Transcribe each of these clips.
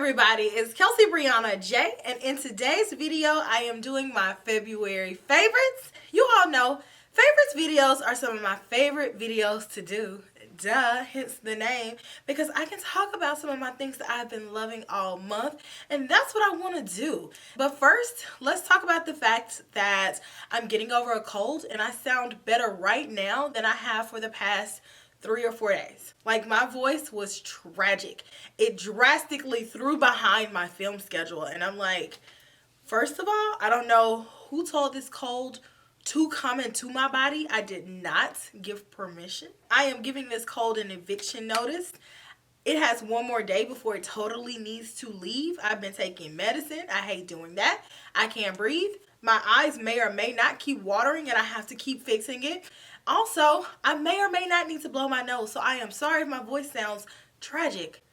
everybody, it's Kelsee Briana J, and in today's video I am doing my February favorites. You all know favorites videos are some of my favorite videos to do. Duh, hence the name, because I can talk about some of my things that I've been loving all month, and that's what I want to do. But first, let's talk about the fact that I'm getting over a cold and I sound better right now than I have for the past 3 or 4 days. Like, my voice was tragic. It drastically threw behind my film schedule, and I'm like, first of all, I don't know who told this cold to come into my body. I did not give permission. I am giving this cold an eviction notice. It has one more day before it totally needs to leave. I've been taking medicine. I hate doing that. I can't breathe. My eyes may or may not keep watering and I have to keep fixing it. Also, I may or may not need to blow my nose, so I am sorry if my voice sounds tragic.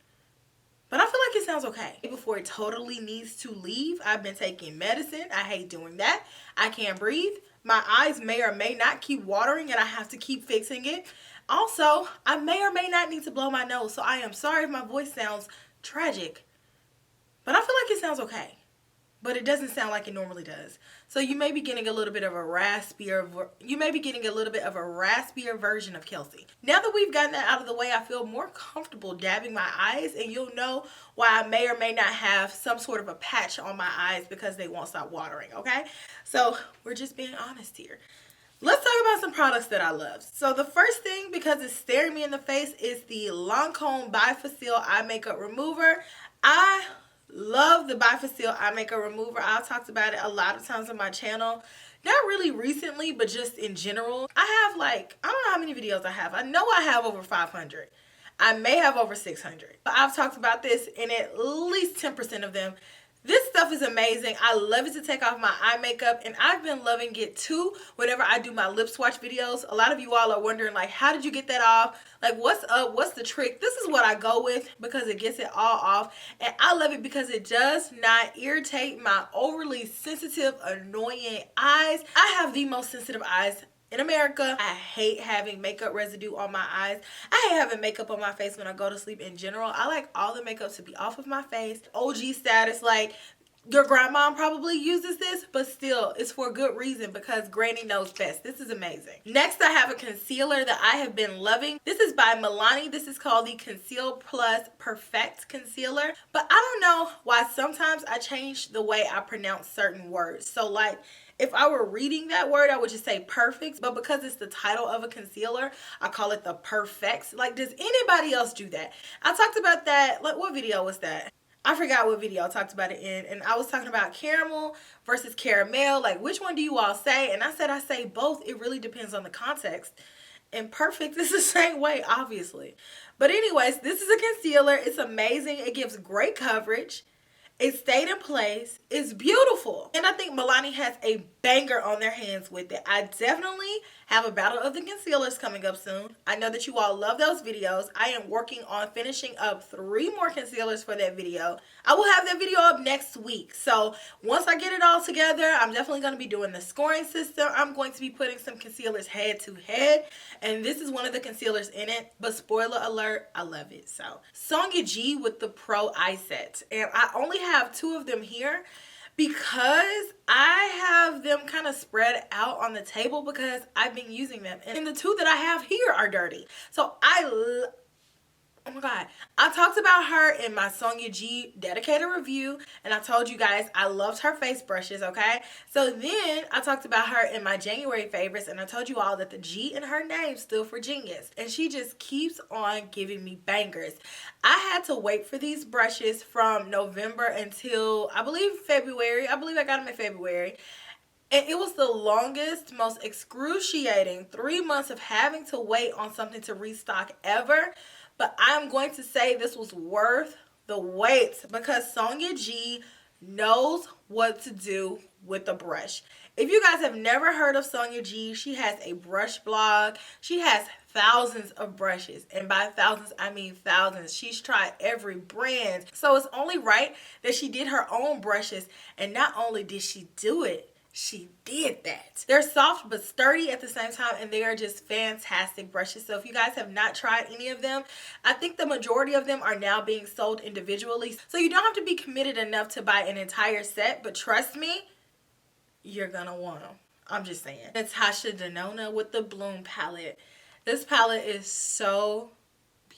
But I feel like it sounds okay. Before it totally needs to leave, I've been taking medicine. I hate doing that. I can't breathe. My eyes may or may not keep watering and I have to keep fixing it. Also, I may or may not need to blow my nose, so I am sorry if my voice sounds tragic. But I feel like it sounds okay. But it doesn't sound like it normally does. So you may be getting a little bit of a raspier version of Kelsee. Now that we've gotten that out of the way, I feel more comfortable dabbing my eyes, and you'll know why I may or may not have some sort of a patch on my eyes because they won't stop watering, okay? So we're just being honest here. Let's talk about some products that I love. So the first thing, because it's staring me in the face, is the Lancome bi-facil eye makeup remover. I love the bi-facil eye makeup remover. I've talked about it a lot of times on my channel. Not really recently, but just in general. I have I don't know how many videos I have. I know I have over 500. I may have over 600. But I've talked about this in at least 10% of them. This stuff is amazing. I love it to take off my eye makeup, and I've been loving it too whenever I do my lip swatch videos. A lot of you all are wondering, like, how did you get that off? Like, what's up? What's the trick? This is what I go with because it gets it all off, and I love it because it does not irritate my overly sensitive, annoying eyes. I have the most sensitive eyes in America. I hate having makeup residue on my eyes. I hate having makeup on my face when I go to sleep in general. I like all the makeup to be off of my face. OG status, like, your grandma probably uses this, but still, it's for a good reason because granny knows best. This is amazing. Next, I have a concealer that I have been loving. This is by Milani. This is called the Conceal Plus Perfect Concealer. But I don't know why sometimes I change the way I pronounce certain words. So, like, if I were reading that word, I would just say perfect, but because it's the title of a concealer, I call it the perfect. Like, does anybody else do that? I talked about that, like, what video was that? I forgot what video I talked about it in, and I was talking about caramel versus caramel. Like, which one do you all say? And I said I say both. It really depends on the context. And perfect is the same way, obviously. But anyways, this is a concealer. It's amazing. It gives great coverage. It stayed in place. It's beautiful. And I think Milani has a banger on their hands with it. I definitely have a battle of the concealers coming up soon. I know that you all love those videos. I am working on finishing up 3 more concealers for that video. I will have that video up next week. So once I get it all together, I'm definitely going to be doing the scoring system. I'm going to be putting some concealers head to head. And this is one of the concealers in it. But spoiler alert, I love it. So Sonia G with the Pro Eye Set. And I only have 2 of them here because I have them kind of spread out on the table because I've been using them. And the 2 that I have here are dirty. So oh my God. I talked about her in my Sonia G dedicated review, and I told you guys I loved her face brushes, okay? So then I talked about her in my January favorites, and I told you all that the G in her name stood for genius, and she just keeps on giving me bangers. I had to wait for these brushes from November until, I believe, February. I believe I got them in February. And it was the longest, most excruciating 3 months of having to wait on something to restock ever. But I'm going to say this was worth the wait because Sonia G knows what to do with the brush. If you guys have never heard of Sonia G, she has a brush blog. She has thousands of brushes, and by thousands I mean thousands. She's tried every brand, so it's only right that she did her own brushes. And not only did she do it, she did that. They're soft but sturdy at the same time, and they are just fantastic brushes. So if you guys have not tried any of them, I think the majority of them are now being sold individually. So you don't have to be committed enough to buy an entire set, but trust me, you're gonna want them. I'm just saying. It's Shinda Nona with the Bloom palette. This palette is so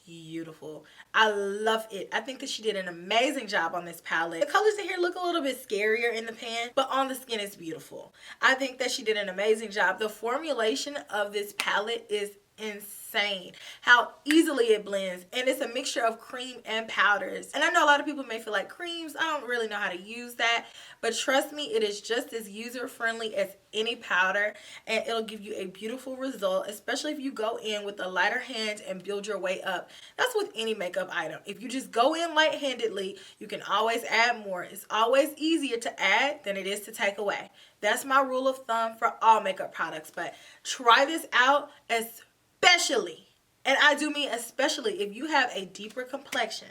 beautiful. I love it. I think that she did an amazing job on this palette. The colors in here look a little bit scarier in the pan, but on the skin it's beautiful. I think that she did an amazing job. The formulation of this palette is insane. How easily it blends, and it's a mixture of cream and powders. And I know a lot of people may feel like creams, I don't really know how to use that, but trust me, it is just as user friendly as any powder, and it'll give you a beautiful result, especially if you go in with a lighter hand and build your way up. That's with any makeup item. If you just go in light-handedly, you can always add more. It's always easier to add than it is to take away. That's my rule of thumb for all makeup products. But try this out, especially, and I do mean especially, if you have a deeper complexion.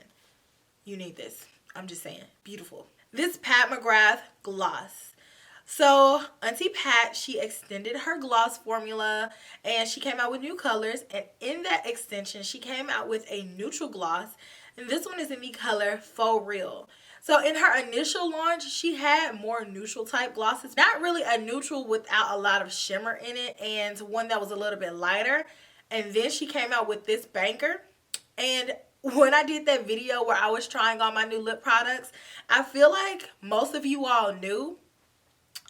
You need this. I'm just saying. Beautiful. This Pat McGrath gloss. So Auntie Pat, she extended her gloss formula and she came out with new colors, and in that extension she came out with a neutral gloss, and this one is in the color Faux Real. So in her initial launch, she had more neutral type glosses, not really a neutral without a lot of shimmer in it, and one that was a little bit lighter. And then she came out with this banker, and when I did that video where I was trying on my new lip products, I feel like most of you all knew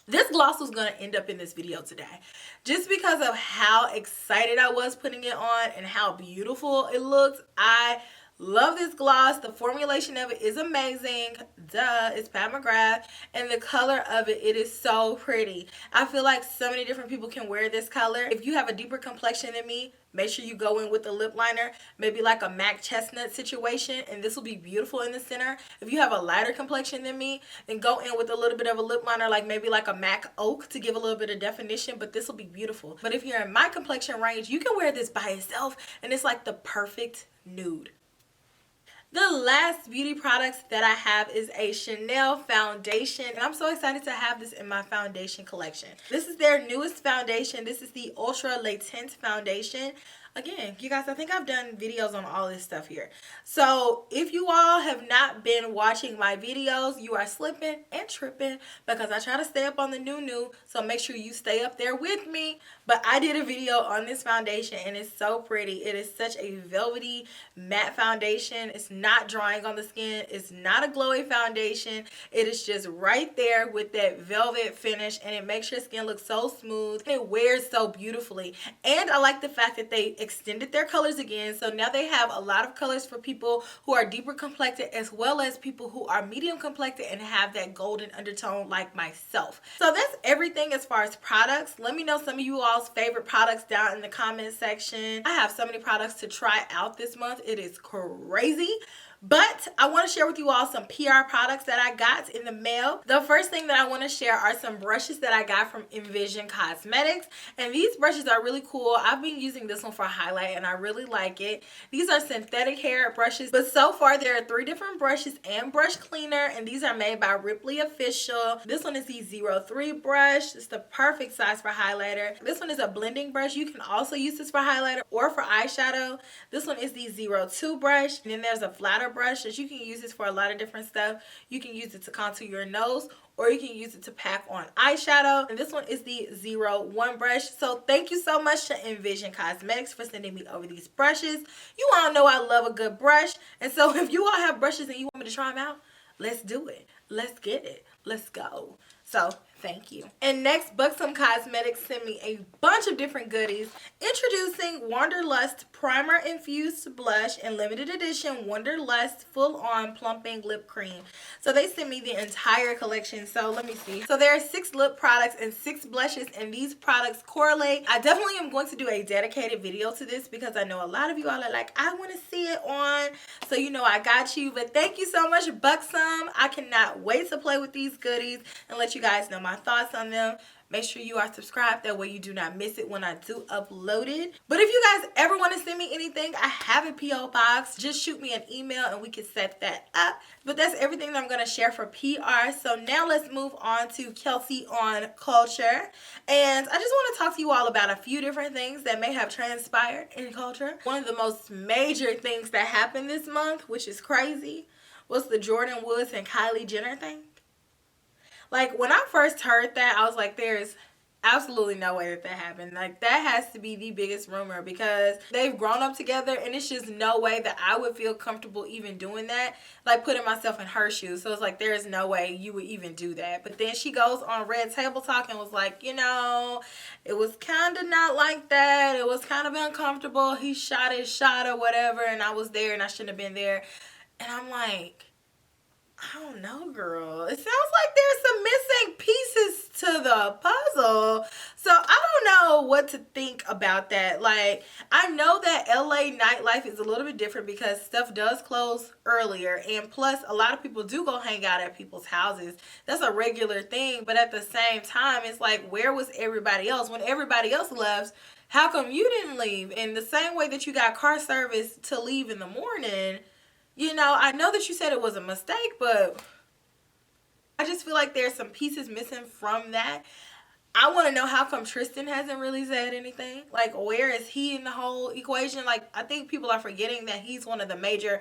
this gloss was going to end up in this video today, just because of how excited I was putting it on and how beautiful it looked. I love this gloss. The formulation of it is amazing. Duh, it's Pat McGrath. And the color of it, it is so pretty. I feel like so many different people can wear this color. If you have a deeper complexion than me, make sure you go in with a lip liner, maybe like a MAC chestnut situation, and this will be beautiful in the center. If you have a lighter complexion than me, then go in with a little bit of a lip liner, like maybe like a MAC oak to give a little bit of definition, but this will be beautiful. But if you're in my complexion range, you can wear this by itself, and it's like the perfect nude. The last beauty products that I have is a Chanel foundation, and I'm so excited to have this in my foundation collection. This is their newest foundation. This is the Ultra Latent Foundation. Again, you guys, I think I've done videos on all this stuff here. So if you all have not been watching my videos, you are slipping and tripping, because I try to stay up on the new, so make sure you stay up there with me. But I did a video on this foundation, and it's so pretty. It is such a velvety matte foundation. It's not drying on the skin. It's not a glowy foundation. It is just right there with that velvet finish, and it makes your skin look so smooth. It wears so beautifully. And I like the fact that they extended their colors again, so now they have a lot of colors for people who are deeper complected, as well as people who are medium complected and have that golden undertone like myself. So that's everything as far as products. Let me know some of you all's favorite products down in the comment section. I have so many products to try out this month. It is crazy. But I want to share with you all some PR products that I got in the mail. The first thing that I want to share are some brushes that I got from Envision Cosmetics. And these brushes are really cool. I've been using this one for highlight, and I really like it. These are synthetic hair brushes, but so far there are 3 different brushes and brush cleaner, and these are made by Ripley Official. This one is the 03 brush. It's the perfect size for highlighter. This one is a blending brush. You can also use this for highlighter or for eyeshadow. This one is the 02 brush. And then there's a flatter brush that you can use this for a lot of different stuff. You can use it to contour your nose, or you can use it to pack on eyeshadow. And this one is the 01 brush. So thank you so much to Envision Cosmetics for sending me over these brushes. You all know I love a good brush, and so if you all have brushes and you want me to try them out, let's do it. Let's get it. Let's go. So thank you. And next, Buxom Cosmetics sent me a bunch of different goodies. Introducing Wanderlust Primer Infused Blush and limited edition Wanderlust Full On Plumping Lip Cream. So they sent me the entire collection. So let me see. So there are 6 lip products and 6 blushes, and these products correlate. I definitely am going to do a dedicated video to this, because I know a lot of you all are like, I want to see it on. So you know I got you. But thank you so much, Buxom. I cannot wait to play with these goodies and let you you guys know my thoughts on them. Make sure you are subscribed. That way you do not miss it when I do upload it. But if you guys ever want to send me anything, I have a P.O. box. Just shoot me an email and we can set that up. But that's everything that I'm going to share for PR. So now let's move on to Kelsee on culture. And I just want to talk to you all about a few different things that may have transpired in culture. One of the most major things that happened this month, which is crazy, was the Jordan Woods and Kylie Jenner thing. Like, when I first heard that, I was like, there's absolutely no way that happened. Like, that has to be the biggest rumor because they've grown up together and it's just no way that I would feel comfortable even doing that. Like, putting myself in her shoes. So it's like, there's no way you would even do that. But then she goes on Red Table Talk and was like, you know, it was kind of not like that. It was kind of uncomfortable. He shot his shot or whatever and I was there and I shouldn't have been there. And I'm like, I don't know, girl. It sounds like there's some missing pieces to the puzzle. So I don't know what to think about that. Like, I know that LA nightlife is a little bit different because stuff does close earlier. And plus, a lot of people do go hang out at people's houses. That's a regular thing. But at the same time, it's like, where was everybody else? When everybody else left, how come you didn't leave? In the same way that you got car service to leave in the morning, you know, I know that you said it was a mistake, but I just feel like there's some pieces missing from that. I want to know how come Tristan hasn't really said anything. Like, where is he in the whole equation? Like, I think people are forgetting that he's one of the major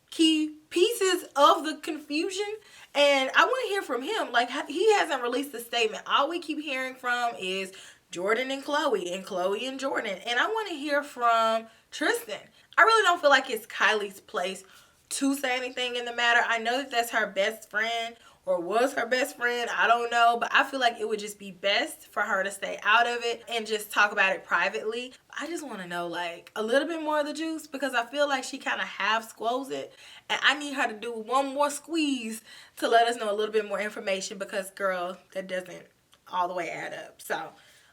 key pieces of the confusion. And I want to hear from him. Like, he hasn't released a statement. All we keep hearing from is Jordan and Chloe and Jordan. And I want to hear from Tristan. I really don't feel like it's Kylie's place to say anything in the matter. I know that that's her best friend or was her best friend. I don't know. But I feel like it would just be best for her to stay out of it and just talk about it privately. I just want to know, like, a little bit more of the juice because I feel like she kind of half squoze it. And I need her to do one more squeeze to let us know a little bit more information because, girl, that doesn't all the way add up. So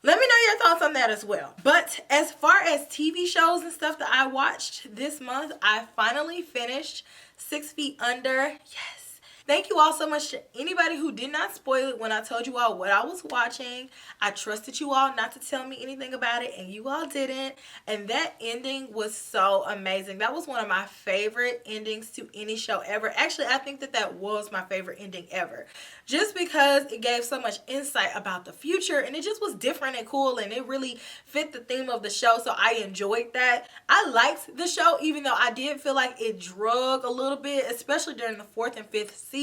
let me know your thoughts on that as well. But as far as TV shows and stuff that I watched this month, I finally finished 6 Feet Under. Yes. Thank you all so much to anybody who did not spoil it when I told you all what I was watching. I trusted you all not to tell me anything about it, and you all didn't. And that ending was so amazing. That was one of my favorite endings to any show ever. Actually, I think that that was my favorite ending ever. Just because it gave so much insight about the future, and it just was different and cool, and it really fit the theme of the show, so I enjoyed that. I liked the show, even though I did feel like it drug a little bit, especially during the 4th and 5th seasons.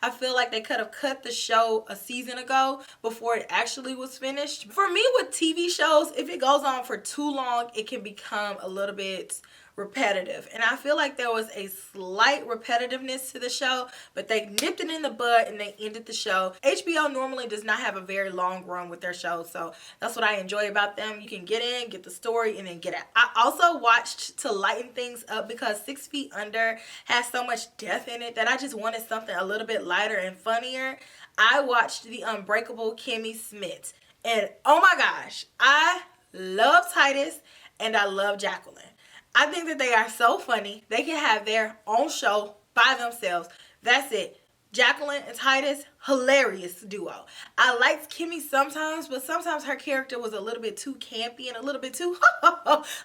I feel like they could have cut the show a season ago before it actually was finished. For me with TV shows, if it goes on for too long, it can become a little bit repetitive, and I feel like there was a slight repetitiveness to the show, but they nipped it in the bud and they ended the show. HBO normally does not have a very long run with their shows, so that's what I enjoy about them. You can get in, get the story, and then get out. I also watched to lighten things up because 6 Feet Under has so much death in it that I just wanted something a little bit lighter and funnier. I watched The Unbreakable Kimmy Schmidt, and oh my gosh, I love Titus and I love Jacqueline. I think that they are so funny. They can have their own show by themselves. That's it. Jacqueline and Titus, hilarious duo. I liked Kimmy sometimes, but sometimes her character was a little bit too campy and a little bit too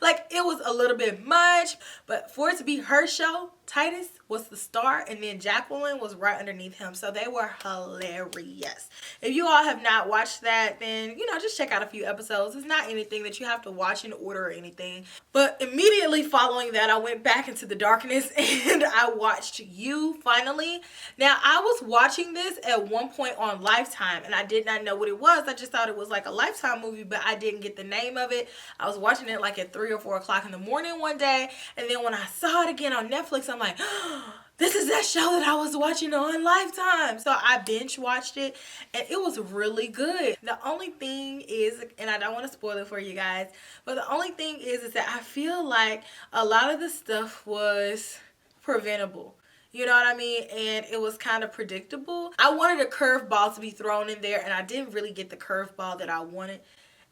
like it was a little bit much. But for it to be her show, Titus was the star and then Jacqueline was right underneath him. So they were hilarious. If you all have not watched that, then, you know, just check out a few episodes. It's not anything that you have to watch in order or anything. But immediately following that, I went back into the darkness and I watched You finally. Now, I was watching this at one point on Lifetime and I did not know what it was. I just thought it was like a Lifetime movie, but I didn't get the name of it. I was watching it like at 3 or 4 o'clock in the morning one day, and then when I saw it again on Netflix, I'm like, oh, this is that show that I was watching on Lifetime. So I binge watched it and it was really good. The only thing is, and I don't want to spoil it for you guys, but the only thing is that I feel like a lot of the stuff was preventable. You know what I mean? And it was kind of predictable. I wanted a curveball to be thrown in there and I didn't really get the curveball that I wanted.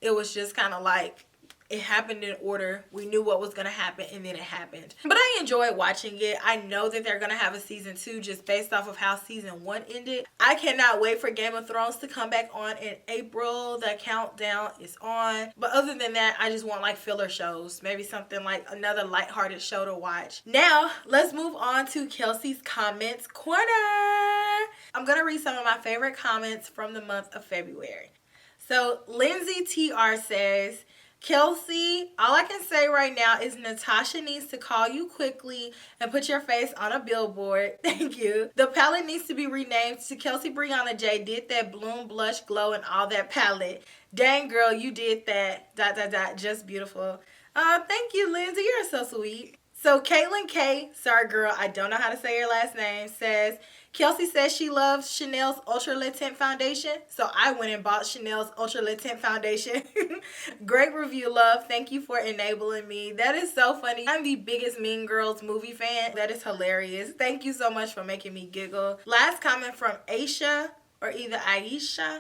It was just kind of like, it happened in order. We knew what was going to happen, and then it happened. But I enjoyed watching it. I know that they're going to have a season 2 just based off of how season 1 ended. I cannot wait for Game of Thrones to come back on in April. The countdown is on. But other than that, I just want like filler shows. Maybe something like another lighthearted show to watch. Now, let's move on to Kelsee's Comments Corner. I'm going to read some of my favorite comments from the month of February. So, Lindsay TR says, Kelsee, all I can say right now is Natasha needs to call you quickly and put your face on a billboard. Thank you. The palette needs to be renamed to Kelsee Briana J. Did that bloom, blush, glow, and all that palette. Dang, girl, you did that. ... Just beautiful. Thank you, Lindsay. You're so sweet. So Caitlin K, sorry girl, I don't know how to say your last name, says, Kelsee says she loves Chanel's Ultra Le Tint Foundation, so I went and bought Chanel's Ultra Le Tint Foundation. Great review, love. Thank you for enabling me. That is so funny. I'm the biggest Mean Girls movie fan. That is hilarious. Thank you so much for making me giggle. Last comment from Aisha, or either Aisha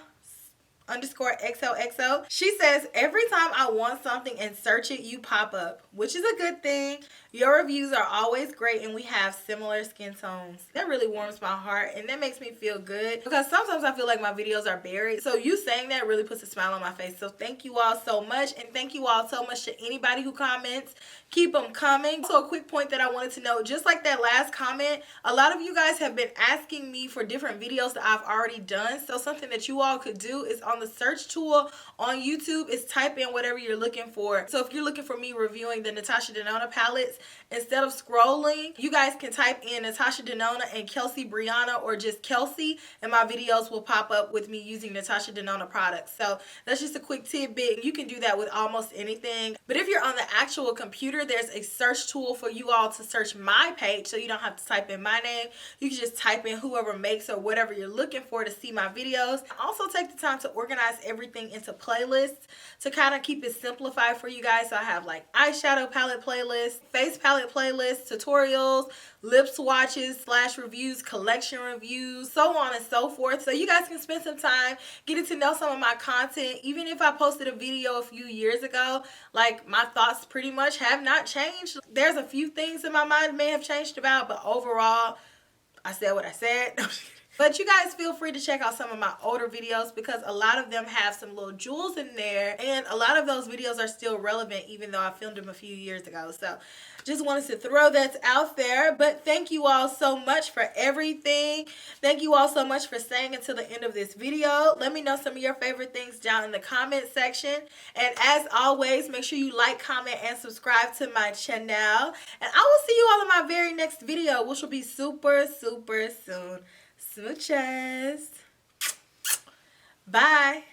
_XOXO. She says, every time I want something and search it, you pop up, which is a good thing. Your reviews are always great and we have similar skin tones. That really warms my heart and that makes me feel good because sometimes I feel like my videos are buried. So you saying that really puts a smile on my face. So thank you all so much, and thank you all so much to anybody who comments. Keep them coming. So a quick point that I wanted to know, just like that last comment, a lot of you guys have been asking me for different videos that I've already done. So something that you all could do is on the search tool on YouTube is type in whatever you're looking for. So if you're looking for me reviewing the Natasha Denona palettes, instead of scrolling, you guys can type in Natasha Denona and Kelsee Briana or just Kelsee, and my videos will pop up with me using Natasha Denona products. So that's just a quick tidbit. You can do that with almost anything. But if you're on the actual computer, there's a search tool for you all to search my page, so you don't have to type in my name. You can just type in whoever makes or whatever you're looking for to see my videos. Also take the time to organize everything into playlists to kind of keep it simplified for you guys. So I have like eyeshadow palette playlists, face palette playlists, tutorials, lip swatches / reviews, collection reviews, so on and so forth. So you guys can spend some time getting to know some of my content. Even if I posted a video a few years ago, like my thoughts pretty much have not changed. There's a few things in my mind may have changed about, but overall, I said what I said. But you guys feel free to check out some of my older videos because a lot of them have some little jewels in there, and a lot of those videos are still relevant even though I filmed them a few years ago. So just wanted to throw that out there. But thank you all so much for everything. Thank you all so much for staying until the end of this video. Let me know some of your favorite things down in the comment section. And as always, make sure you like, comment, and subscribe to my channel. And I will see you all in my very next video, which will be super, super soon. Smooches. Bye.